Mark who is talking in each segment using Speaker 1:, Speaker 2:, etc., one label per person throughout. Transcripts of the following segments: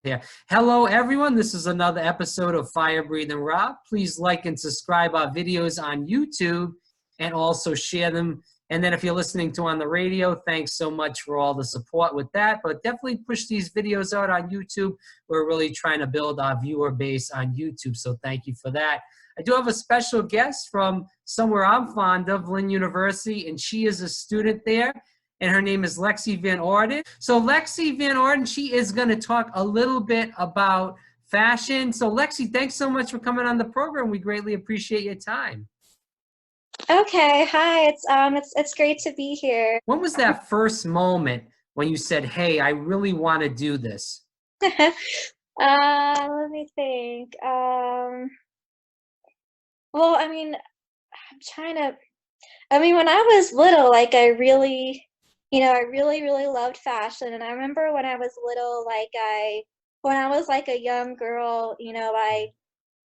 Speaker 1: Yeah. Hello, everyone. This is another episode of Fire Breathing Rob. Please like and subscribe our videos on YouTube and also share them. And then if you're listening to on the radio, thanks so much for all the support with that. But definitely push these videos out on YouTube. We're really trying to build our viewer base on YouTube. So thank you for that. I do have a special guest from somewhere I'm fond of, Lynn University, and she is a student there. And her name is Lexi Van Orden. So Lexi Van Orden, she is going to talk a little bit about fashion. So Lexi, thanks so much for coming on the program. We greatly appreciate your time.
Speaker 2: Okay, hi. It's great to be here.
Speaker 1: When was that first moment when you said, "Hey, I really want to do this"?
Speaker 2: Let me think. Well, I'm trying to. When I was little, like I really loved fashion, and I remember when I was little, when I was like a young girl,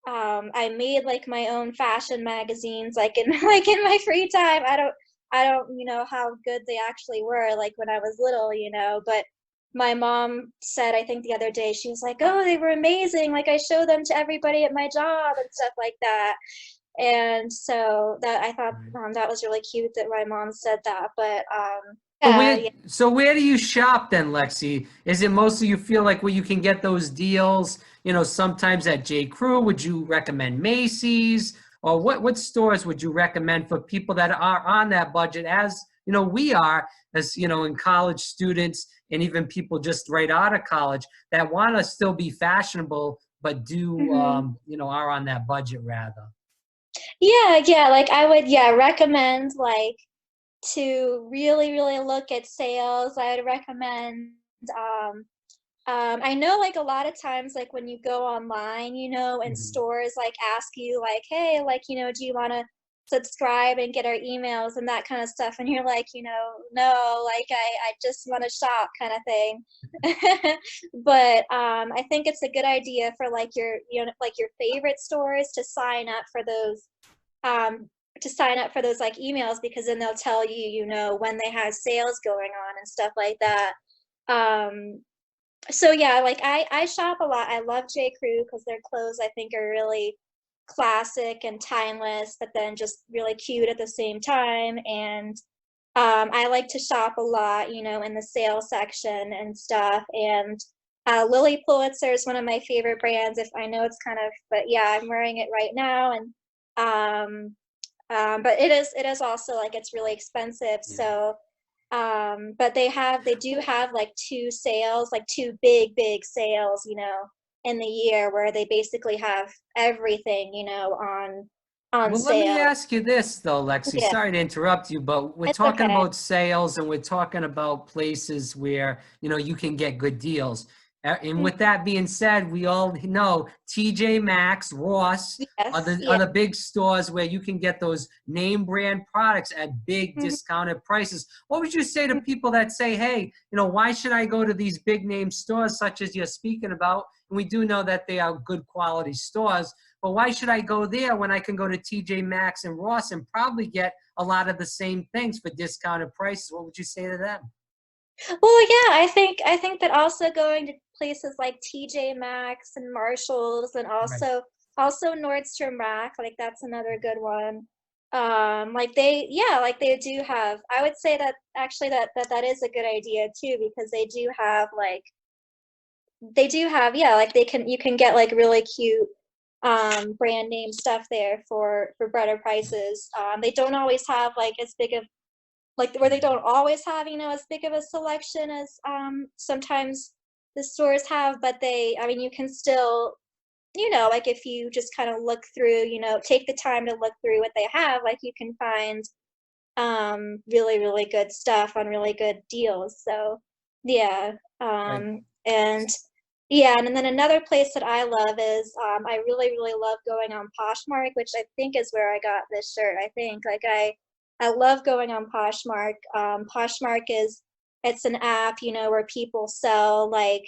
Speaker 2: I made like my own fashion magazines, like in like in my free time. I don't know how good they actually were, like when I was little, but my mom said, I think the other day, she was like, "Oh, they were amazing. Like I show them to everybody at my job and stuff like that." And so that I thought that was really cute that my mom said that. But
Speaker 1: So
Speaker 2: yeah,
Speaker 1: where,
Speaker 2: yeah.
Speaker 1: so where do you shop then, Lexi? Is it mostly you feel like where you can get those deals, sometimes at J. Crew? Would you recommend Macy's? Or what stores would you recommend for people that are on that budget as, we are as, in college students and even people just right out of college that want to still be fashionable, but do,
Speaker 2: Mhm.
Speaker 1: are on that budget rather?
Speaker 2: Yeah, like I would, yeah, recommend like to really look at sales. I'd recommend um I know like a lot of times like when you go online, and
Speaker 1: Mhm.
Speaker 2: stores like ask you like, "Hey, like, do you want to subscribe and get our emails and that kind of stuff?" And you're like, "No, like I just want to shop," kind of thing. But I think it's a good idea for like like your favorite stores um to sign up for those like emails, because then they'll tell you, when they have sales going on and stuff like that. Um, so yeah, like I shop a lot. I love J. Crew because their clothes I think are really classic and timeless, but then just really cute at the same time. And I like to shop a lot, in the sale section and stuff. And Lily Pulitzer is one of my favorite brands. If I know it's kind of, but yeah, I'm wearing it right now. And um, but it is also like it's really expensive.
Speaker 1: Yeah.
Speaker 2: So but they do have like two sales, like two big sales, in the year where they basically have everything, on
Speaker 1: Well, let me
Speaker 2: sale.
Speaker 1: ask you this, though, Lexi.
Speaker 2: Yeah,
Speaker 1: Sorry to interrupt you, but we're
Speaker 2: it's
Speaker 1: talking
Speaker 2: okay.
Speaker 1: about sales and we're talking about places where, you can get good deals. And
Speaker 2: Mm,
Speaker 1: with that being said, we all know TJ Maxx, Ross are
Speaker 2: yes,
Speaker 1: are
Speaker 2: yeah.
Speaker 1: the big stores where you can get those name brand products at big
Speaker 2: Mhm,
Speaker 1: discounted prices. What would you say to
Speaker 2: mhm.
Speaker 1: people that say, "Hey, why should I go to these big name stores such as you're speaking about?" And we do know that they are good quality stores. But why should I go there when I can go to TJ Maxx and Ross and probably get a lot of the same things for discounted prices? What would you say to them?
Speaker 2: Well, yeah, I think that also going to places like TJ Maxx and Marshalls, and
Speaker 1: Right.
Speaker 2: also Nordstrom Rack, like that's another good one. Like they do have. I would say that actually that is a good idea too, because they do have, yeah, like you can get like really cute brand name stuff there for better prices. They don't always have like as big of like where they don't always have, as big of a selection as sometimes the stores have, but you can still, like if you just kind of look through, take the time to look through what they have, like you can find really good stuff on really good deals. So yeah.
Speaker 1: Right.
Speaker 2: And yeah, and then another place that I love is I really love going on Poshmark, which I think is where I got this shirt. I think like I love going on Poshmark. Poshmark is it's an app, where people sell like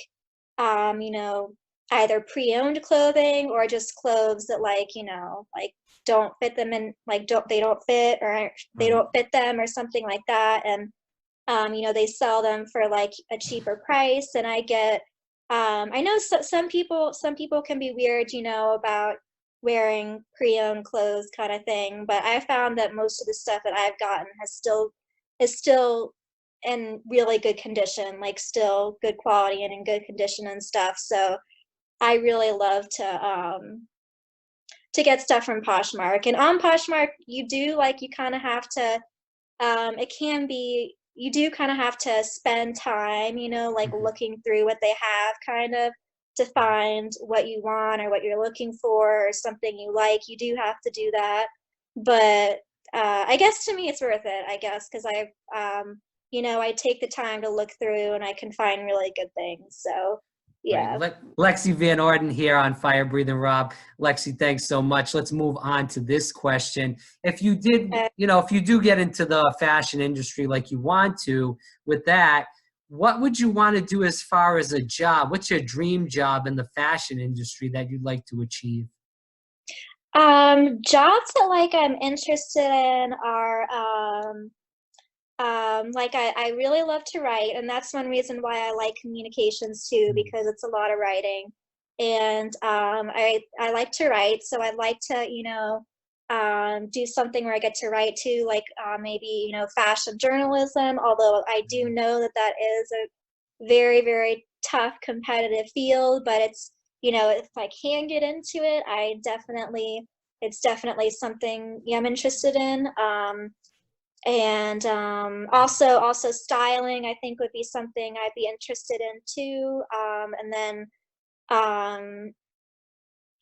Speaker 2: you know, either pre-owned clothing or just clothes that like don't fit them in, like don't fit, or they
Speaker 1: Right.
Speaker 2: don't fit them or something like that. And they sell them for like a cheaper price, and I get I know some people can be weird, you know, about wearing pre-owned clothes kind of thing, but I found that most of the stuff that I've gotten is still in really good condition, like still good quality and in good condition and stuff. So I really love to get stuff from Poshmark. And on Poshmark, you do like you kind of have to it can be you do kind of have to spend time, you know, like
Speaker 1: Mhm.
Speaker 2: looking through what they have kind of to find what you want or what you're looking for or something you like. You do have to do that. But I guess to me it's worth it, I guess, because you know, I take the time to look through and I can find really good things. So,
Speaker 1: Right.
Speaker 2: yeah.
Speaker 1: Lexi Van Orden here on Fire Breathing Rob. Lexi, thanks so much. Let's move on to this question. If you did,
Speaker 2: Uh,
Speaker 1: if you do get into the fashion industry like you want to with that, what would you want to do as far as a job? What's your dream job in the fashion industry that you'd like to achieve?
Speaker 2: Jobs that like I'm interested in are like I really love to write, and that's one reason why I like communications too,
Speaker 1: Mm.
Speaker 2: because it's a lot of writing. And I like to write, so I'd like to, you know, do something where I get to write too, like maybe, you know, fashion journalism, although I do know that that is a very, very tough competitive field, but it's, you know, if I can get into it, it's definitely something, yeah, I'm interested in. And also styling, I think would be something I'd be interested in too. And then um,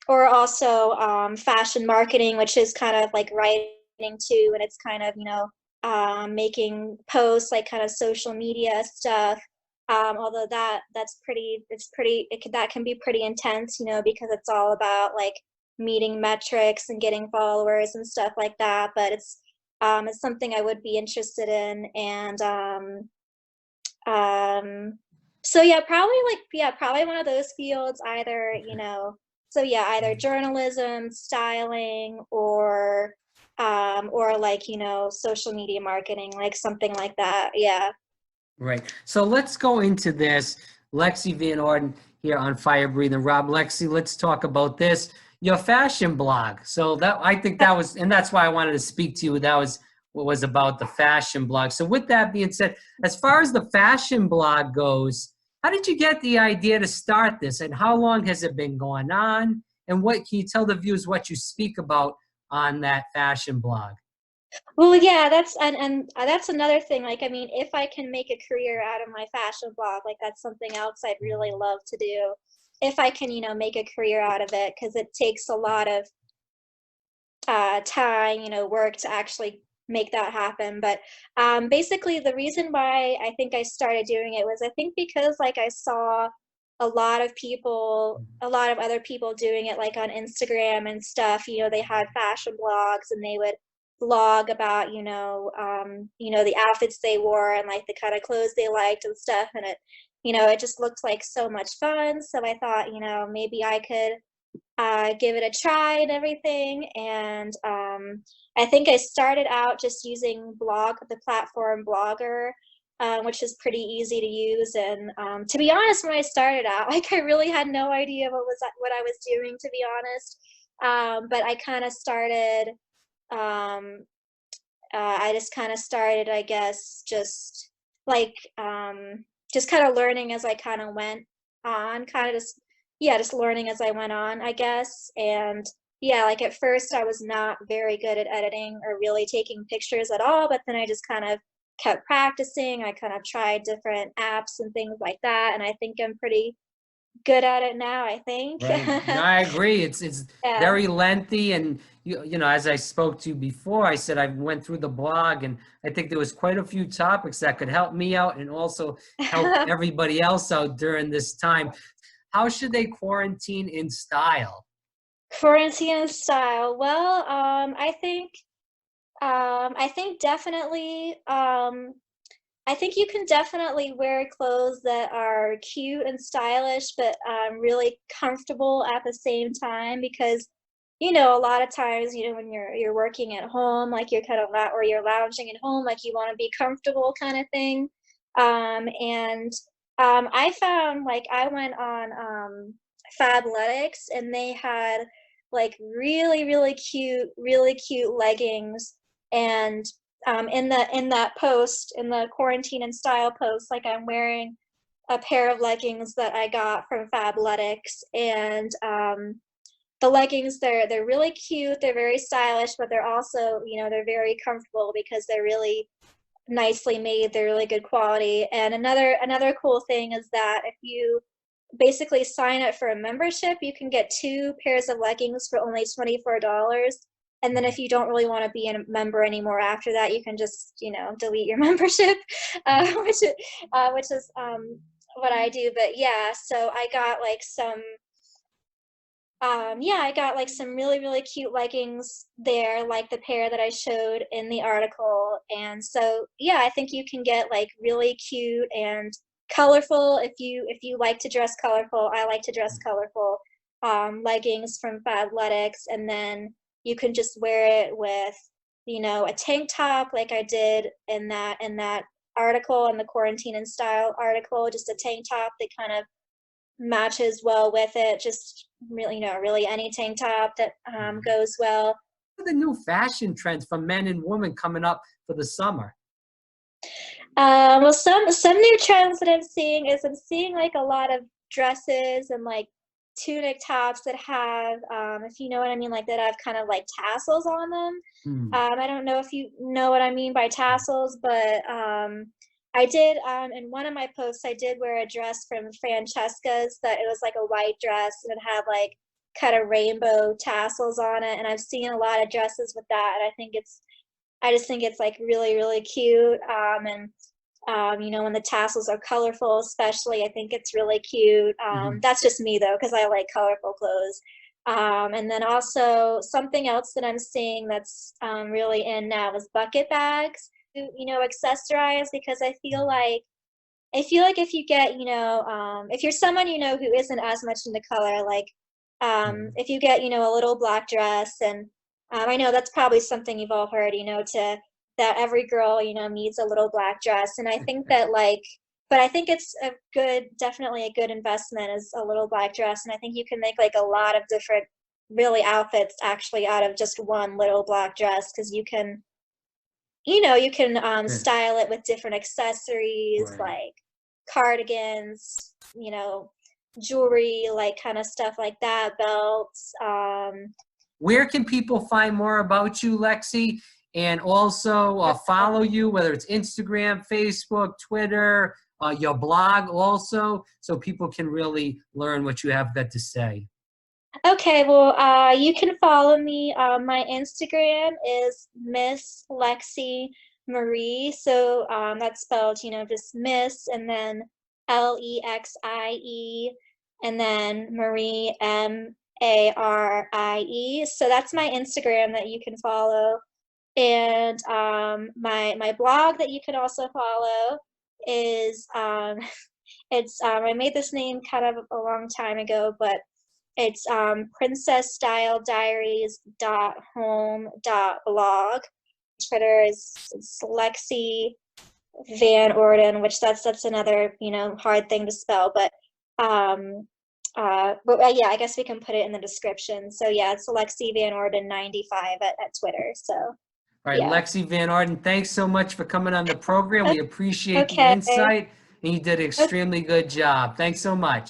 Speaker 2: or also fashion marketing, which is kind of like writing too, and it's kind of, you know, making posts, like kind of social media stuff. Although that can be pretty intense, you know, because it's all about like meeting metrics and getting followers and stuff like that. But it's something I would be interested in, and um, so yeah, probably one of those fields, either, you
Speaker 1: Okay.
Speaker 2: know, so yeah, either journalism, styling, or like, you know, social media marketing, like something like that. Yeah.
Speaker 1: Right. So let's go into this. Lexi Van Orden here on Fire Breathing Rob. Lexi, let's talk about this. Your fashion blog. So that I think that was, and that's why I wanted to speak to you. That was what was about the fashion blog. So with that being said, as far as the fashion blog goes, how did you get the idea to start this, and how long has it been going on? And what can you tell the viewers what you speak about on that fashion blog?
Speaker 2: Well, yeah, that's another thing. Like, I mean, if I can make a career out of my fashion blog, like that's something else I'd really love to do. If I can, you know, make a career out of it, because it takes a lot of time, you know, work to actually make that happen. But basically, the reason why I think I started doing it was I think because like I saw a lot of other people doing it like on Instagram and stuff. You know, they had fashion blogs and they would blog about, you know, the outfits they wore and like the kind of clothes they liked and stuff. And it, you know, it just looked like so much fun. So I thought, you know, maybe I could give it a try and everything. And I think I started out just using the platform Blogger, which is pretty easy to use. And to be honest, when I started out, like I really had no idea what I was doing, to be honest. But I kind of started. Um, I just kind of started, I guess, like just kind of learning as I kind of went on, kind of just yeah, just learning as I went on, I guess. And yeah, like at first I was not very good at editing or really taking pictures at all, but then I just kind of kept practicing. I kind of tried different apps and things like that, and I think I'm pretty good at it now, I think.
Speaker 1: Right. No, I agree. It's
Speaker 2: Yeah.
Speaker 1: very lengthy, and as I spoke to you before, I said I went through the blog, and I think there was quite a few topics that could help me out and also help everybody else out during this time. How should they quarantine in style?
Speaker 2: Quarantine style. Well, I think definitely, I think you can definitely wear clothes that are cute and stylish, but really comfortable at the same time. Because, you know, a lot of times, you know, when you're working at home, like you're kind of or you're lounging at home, like you want to be comfortable, kind of thing. And I found like I went on Fabletics and they had like really cute leggings. And in that post, in the quarantine and style post, like I'm wearing a pair of leggings that I got from Fabletics. And the leggings, they're really cute, they're very stylish, but they're also, you know, they're very comfortable because they're really nicely made, they're really good quality. And another cool thing is that if you basically sign up for a membership, you can get 2 pairs of leggings for only $24. And then if you don't really want to be a member anymore after that, you can just, you know, delete your membership, which is what I do. But yeah, so I got like some yeah, I got like some really cute leggings there, like the pair that I showed in the article. And so yeah, I think you can get like really cute and colorful if you like to dress colorful. I like to dress colorful leggings from Fabletics, and then you can just wear it with, you know, a tank top like I did in that article, in the quarantine and style article, just a tank top that kind of matches well with it. Just really, you know, really any tank top that goes well.
Speaker 1: What are the new fashion trends for men and women coming up for the summer?
Speaker 2: Well, some new trends that I'm seeing is I'm seeing like a lot of dresses and like tunic tops that have, if you know what I mean, like that have kind of like tassels on them.
Speaker 1: Hmm.
Speaker 2: I don't know if you know what I mean by tassels, but I did in one of my posts I did wear a dress from Francesca's that it was like a white dress and it had like kind of rainbow tassels on it, and I've seen a lot of dresses with that, and I just think it's like really cute. And you know, when the tassels are colorful, especially, I think it's really cute.
Speaker 1: Mhm.
Speaker 2: That's just me though, because I like colorful clothes. And then also something else that I'm seeing that's really in now is bucket bags. You know, accessorize, because I feel like if you get, you know, if you're someone, you know, who isn't as much into color, like
Speaker 1: Right.
Speaker 2: if you get, you know, a little black dress, and I know that's probably something you've all heard, you know, to that every girl, you know, needs a little black dress. And I think that like, but I think it's a good, definitely a good investment is a little black dress. And I think you can make like a lot of different really outfits actually out of just one little black dress, because you can, you know, you can
Speaker 1: Yeah.
Speaker 2: style it with different accessories
Speaker 1: Right.
Speaker 2: like cardigans, you know, jewelry, like kind of stuff like that, belts.
Speaker 1: Where can people find more about you, Lexi? And also follow you, whether it's Instagram, Facebook, Twitter, your blog also, so people can really learn what you have got to say.
Speaker 2: Okay, well, you can follow me. My Instagram is Miss Lexi Marie. So that's spelled, you know, just Miss and then Lexie and then Marie Marie. So that's my Instagram that you can follow. And my blog that you can also follow is it's I made this name kind of a long time ago, but it's princessstylediaries.home.blog. Twitter is Lexi Van Orden, which that's another, you know, hard thing to spell, but yeah, I guess we can put it in the description. So yeah, it's Lexi Van Orden 95 at Twitter. So
Speaker 1: All right,
Speaker 2: yeah.
Speaker 1: Lexi Van Orden, thanks so much for coming on the program. We appreciate the
Speaker 2: Okay.
Speaker 1: insight, and you did an extremely good job. Thanks so much.